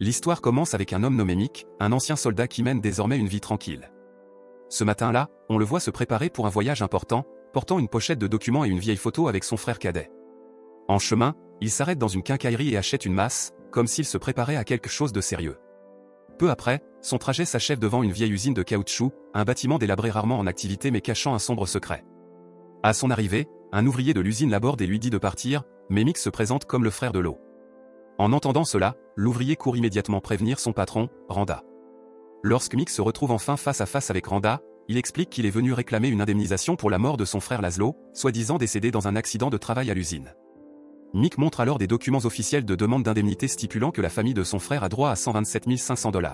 L'histoire commence avec un homme nommé Mick, un ancien soldat qui mène désormais une vie tranquille. Ce matin-là, on le voit se préparer pour un voyage important, portant une pochette de documents et une vieille photo avec son frère cadet. En chemin, il s'arrête dans une quincaillerie et achète une masse, comme s'il se préparait à quelque chose de sérieux. Peu après, son trajet s'achève devant une vieille usine de caoutchouc, un bâtiment délabré rarement en activité mais cachant un sombre secret. À son arrivée, un ouvrier de l'usine l'aborde et lui dit de partir, mais Mick se présente comme le frère de l'eau. En entendant cela, l'ouvrier court immédiatement prévenir son patron, Randa. Lorsque Mick se retrouve enfin face à face avec Randa, il explique qu'il est venu réclamer une indemnisation pour la mort de son frère Laszlo, soi-disant décédé dans un accident de travail à l'usine. Mick montre alors des documents officiels de demande d'indemnité stipulant que la famille de son frère a droit à 127 500 $.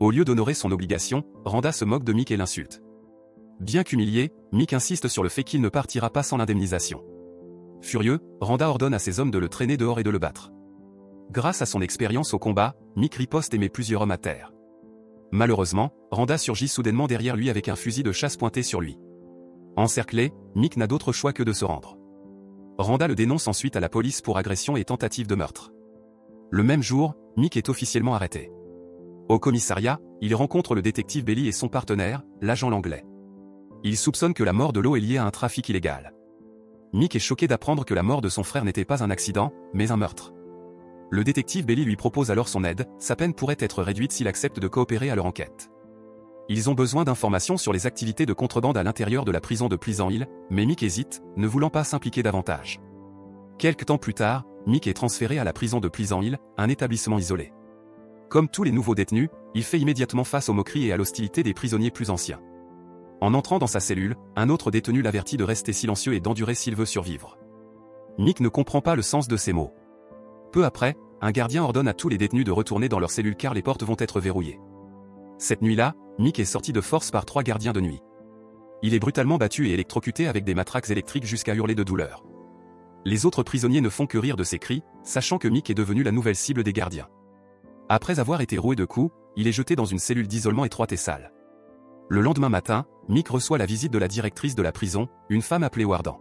Au lieu d'honorer son obligation, Randa se moque de Mick et l'insulte. Bien qu'humilié, Mick insiste sur le fait qu'il ne partira pas sans l'indemnisation. Furieux, Randa ordonne à ses hommes de le traîner dehors et de le battre. Grâce à son expérience au combat, Mick riposte et met plusieurs hommes à terre. Malheureusement, Randa surgit soudainement derrière lui avec un fusil de chasse pointé sur lui. Encerclé, Mick n'a d'autre choix que de se rendre. Randa le dénonce ensuite à la police pour agression et tentative de meurtre. Le même jour, Mick est officiellement arrêté. Au commissariat, il rencontre le détective Belly et son partenaire, l'agent Langlais. Il soupçonne que la mort de l'eau est liée à un trafic illégal. Mick est choqué d'apprendre que la mort de son frère n'était pas un accident, mais un meurtre. Le détective Belly lui propose alors son aide, sa peine pourrait être réduite s'il accepte de coopérer à leur enquête. Ils ont besoin d'informations sur les activités de contrebande à l'intérieur de la prison de Pleasant Hill, mais Mick hésite, ne voulant pas s'impliquer davantage. Quelque temps plus tard, Mick est transféré à la prison de Pleasant Hill, un établissement isolé. Comme tous les nouveaux détenus, il fait immédiatement face aux moqueries et à l'hostilité des prisonniers plus anciens. En entrant dans sa cellule, un autre détenu l'avertit de rester silencieux et d'endurer s'il veut survivre. Mick ne comprend pas le sens de ces mots. Peu après, un gardien ordonne à tous les détenus de retourner dans leur cellule car les portes vont être verrouillées. Cette nuit-là, Mick est sorti de force par 3 gardiens de nuit. Il est brutalement battu et électrocuté avec des matraques électriques jusqu'à hurler de douleur. Les autres prisonniers ne font que rire de ses cris, sachant que Mick est devenu la nouvelle cible des gardiens. Après avoir été roué de coups, il est jeté dans une cellule d'isolement étroite et sale. Le lendemain matin, Mick reçoit la visite de la directrice de la prison, une femme appelée Wardan.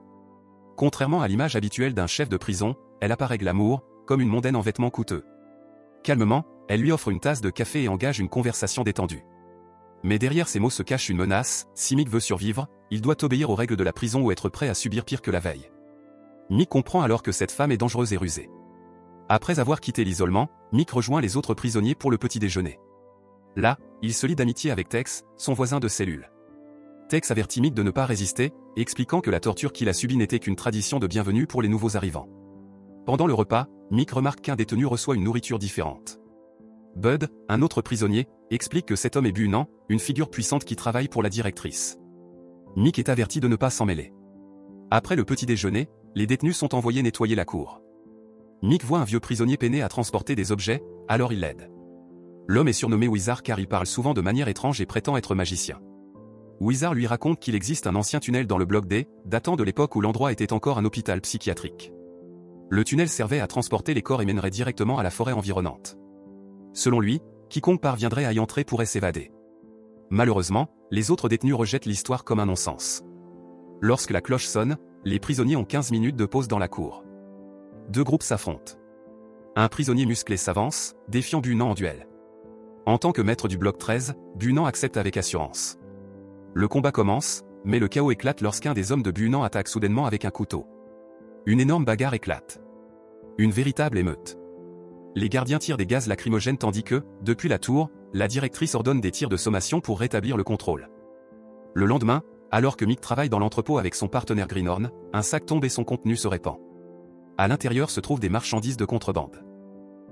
Contrairement à l'image habituelle d'un chef de prison, elle apparaît glamour, comme une mondaine en vêtements coûteux. Calmement, elle lui offre une tasse de café et engage une conversation détendue. Mais derrière ces mots se cache une menace, si Mick veut survivre, il doit obéir aux règles de la prison ou être prêt à subir pire que la veille. Mick comprend alors que cette femme est dangereuse et rusée. Après avoir quitté l'isolement, Mick rejoint les autres prisonniers pour le petit déjeuner. Là, il se lie d'amitié avec Tex, son voisin de cellule. Tex avertit Mick de ne pas résister, expliquant que la torture qu'il a subie n'était qu'une tradition de bienvenue pour les nouveaux arrivants. Pendant le repas, Mick remarque qu'un détenu reçoit une nourriture différente. Bud, un autre prisonnier, explique que cet homme est Bunan, une figure puissante qui travaille pour la directrice. Mick est averti de ne pas s'en mêler. Après le petit déjeuner, les détenus sont envoyés nettoyer la cour. Mick voit un vieux prisonnier peiner à transporter des objets, alors il l'aide. L'homme est surnommé Wizard car il parle souvent de manière étrange et prétend être magicien. Wizard lui raconte qu'il existe un ancien tunnel dans le bloc D, datant de l'époque où l'endroit était encore un hôpital psychiatrique. Le tunnel servait à transporter les corps et mènerait directement à la forêt environnante. Selon lui, quiconque parviendrait à y entrer pourrait s'évader. Malheureusement, les autres détenus rejettent l'histoire comme un non-sens. Lorsque la cloche sonne, les prisonniers ont 15 minutes de pause dans la cour. 2 groupes s'affrontent. Un prisonnier musclé s'avance, défiant Bunan en duel. En tant que maître du bloc 13, Bunan accepte avec assurance. Le combat commence, mais le chaos éclate lorsqu'un des hommes de Bunan attaque soudainement avec un couteau. Une énorme bagarre éclate. Une véritable émeute. Les gardiens tirent des gaz lacrymogènes tandis que, depuis la tour, la directrice ordonne des tirs de sommation pour rétablir le contrôle. Le lendemain, alors que Mick travaille dans l'entrepôt avec son partenaire Greenhorn, un sac tombe et son contenu se répand. À l'intérieur se trouvent des marchandises de contrebande.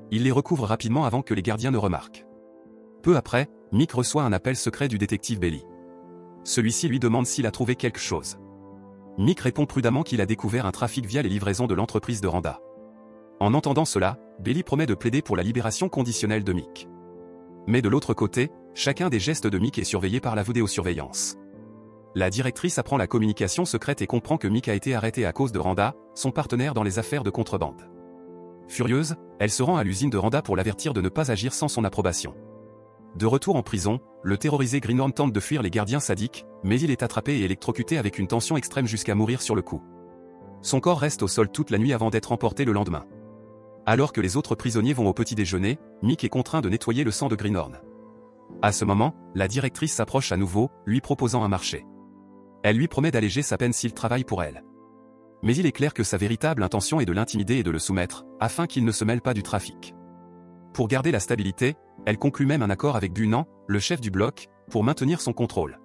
Il les recouvre rapidement avant que les gardiens ne remarquent. Peu après, Mick reçoit un appel secret du détective Belly. Celui-ci lui demande s'il a trouvé quelque chose. Mick répond prudemment qu'il a découvert un trafic via les livraisons de l'entreprise de Randa. En entendant cela, Belly promet de plaider pour la libération conditionnelle de Mick. Mais de l'autre côté, chacun des gestes de Mick est surveillé par la vidéosurveillance. La directrice apprend la communication secrète et comprend que Mick a été arrêté à cause de Randa, son partenaire dans les affaires de contrebande. Furieuse, elle se rend à l'usine de Randa pour l'avertir de ne pas agir sans son approbation. De retour en prison, le terrorisé Greenhorn tente de fuir les gardiens sadiques, mais il est attrapé et électrocuté avec une tension extrême jusqu'à mourir sur le coup. Son corps reste au sol toute la nuit avant d'être emporté le lendemain. Alors que les autres prisonniers vont au petit déjeuner, Mick est contraint de nettoyer le sang de Greenhorn. À ce moment, la directrice s'approche à nouveau, lui proposant un marché. Elle lui promet d'alléger sa peine s'il travaille pour elle. Mais il est clair que sa véritable intention est de l'intimider et de le soumettre, afin qu'il ne se mêle pas du trafic. Pour garder la stabilité, elle conclut même un accord avec Bunan, le chef du bloc, pour maintenir son contrôle.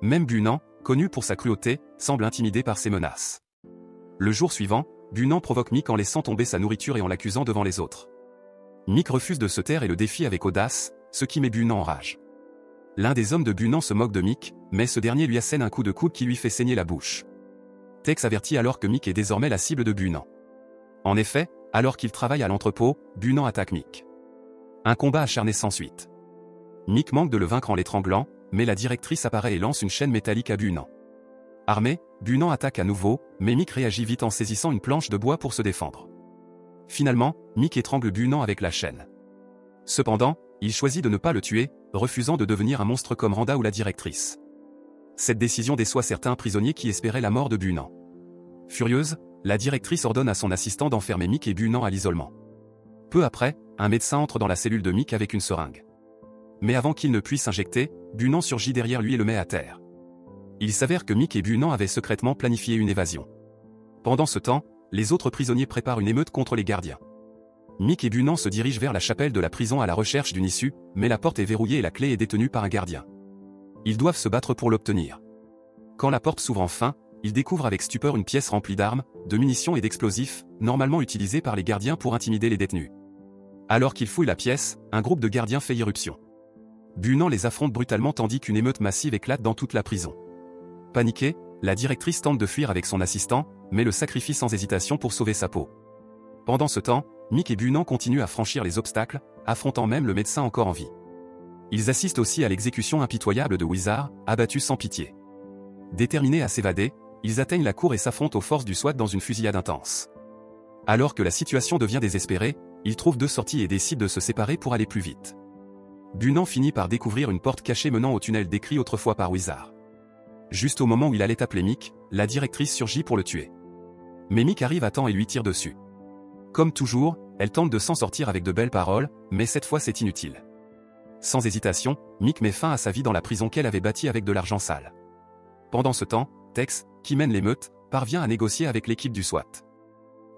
Même Bunan, connu pour sa cruauté, semble intimidé par ses menaces. Le jour suivant, Bunan provoque Mick en laissant tomber sa nourriture et en l'accusant devant les autres. Mick refuse de se taire et le défie avec audace, ce qui met Bunan en rage. L'un des hommes de Bunan se moque de Mick, mais ce dernier lui assène un coup de coude qui lui fait saigner la bouche. Tex avertit alors que Mick est désormais la cible de Bunan. En effet, alors qu'il travaille à l'entrepôt, Bunan attaque Mick. Un combat acharné s'ensuit. Mick manque de le vaincre en l'étranglant, mais la directrice apparaît et lance une chaîne métallique à Bunan. Armé, Bunan attaque à nouveau, mais Mick réagit vite en saisissant une planche de bois pour se défendre. Finalement, Mick étrangle Bunan avec la chaîne. Cependant, il choisit de ne pas le tuer, refusant de devenir un monstre comme Randa ou la directrice. Cette décision déçoit certains prisonniers qui espéraient la mort de Bunan. Furieuse, la directrice ordonne à son assistant d'enfermer Mick et Bunan à l'isolement. Peu après, un médecin entre dans la cellule de Mick avec une seringue. Mais avant qu'il ne puisse injecter, Bunan surgit derrière lui et le met à terre. Il s'avère que Mick et Bunan avaient secrètement planifié une évasion. Pendant ce temps, les autres prisonniers préparent une émeute contre les gardiens. Mick et Bunan se dirigent vers la chapelle de la prison à la recherche d'une issue, mais la porte est verrouillée et la clé est détenue par un gardien. Ils doivent se battre pour l'obtenir. Quand la porte s'ouvre enfin, ils découvrent avec stupeur une pièce remplie d'armes, de munitions et d'explosifs, normalement utilisés par les gardiens pour intimider les détenus. Alors qu'ils fouillent la pièce, un groupe de gardiens fait irruption. Bunan les affronte brutalement tandis qu'une émeute massive éclate dans toute la prison. Paniquée, la directrice tente de fuir avec son assistant, mais le sacrifie sans hésitation pour sauver sa peau. Pendant ce temps, Mick et Bunan continuent à franchir les obstacles, affrontant même le médecin encore en vie. Ils assistent aussi à l'exécution impitoyable de Wizard, abattu sans pitié. Déterminés à s'évader, ils atteignent la cour et s'affrontent aux forces du SWAT dans une fusillade intense. Alors que la situation devient désespérée, ils trouvent deux sorties et décident de se séparer pour aller plus vite. Bunan finit par découvrir une porte cachée menant au tunnel décrit autrefois par Wizard. Juste au moment où il allait appeler Mick, la directrice surgit pour le tuer. Mais Mick arrive à temps et lui tire dessus. Comme toujours, elle tente de s'en sortir avec de belles paroles, mais cette fois c'est inutile. Sans hésitation, Mick met fin à sa vie dans la prison qu'elle avait bâtie avec de l'argent sale. Pendant ce temps, Tex, qui mène l'émeute, parvient à négocier avec l'équipe du SWAT.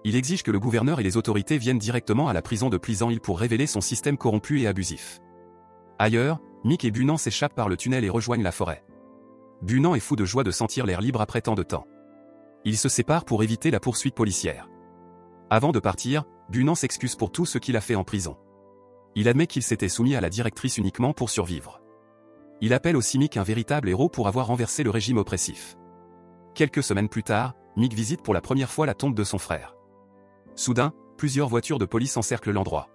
Il exige que le gouverneur et les autorités viennent directement à la prison de Pleasant Hill pour révéler son système corrompu et abusif. Ailleurs, Mick et Bunan s'échappent par le tunnel et rejoignent la forêt. Bunan est fou de joie de sentir l'air libre après tant de temps. Ils se séparent pour éviter la poursuite policière. Avant de partir, Bunan s'excuse pour tout ce qu'il a fait en prison. Il admet qu'il s'était soumis à la directrice uniquement pour survivre. Il appelle aussi Mick un véritable héros pour avoir renversé le régime oppressif. Quelques semaines plus tard, Mick visite pour la première fois la tombe de son frère. Soudain, plusieurs voitures de police encerclent l'endroit.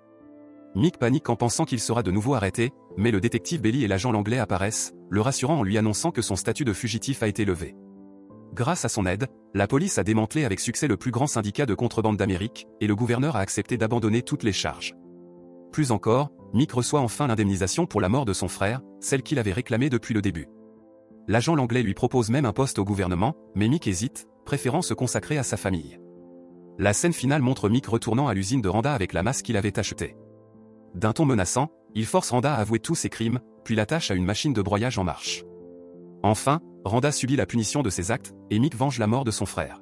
Mick panique en pensant qu'il sera de nouveau arrêté, mais le détective Belly et l'agent Langlais apparaissent, le rassurant en lui annonçant que son statut de fugitif a été levé. Grâce à son aide, la police a démantelé avec succès le plus grand syndicat de contrebande d'Amérique, et le gouverneur a accepté d'abandonner toutes les charges. Plus encore, Mick reçoit enfin l'indemnisation pour la mort de son frère, celle qu'il avait réclamée depuis le début. L'agent Langlais lui propose même un poste au gouvernement, mais Mick hésite, préférant se consacrer à sa famille. La scène finale montre Mick retournant à l'usine de Randa avec la masse qu'il avait achetée. D'un ton menaçant, il force Randa à avouer tous ses crimes, puis l'attache à une machine de broyage en marche. Enfin, Randa subit la punition de ses actes, et Mick venge la mort de son frère.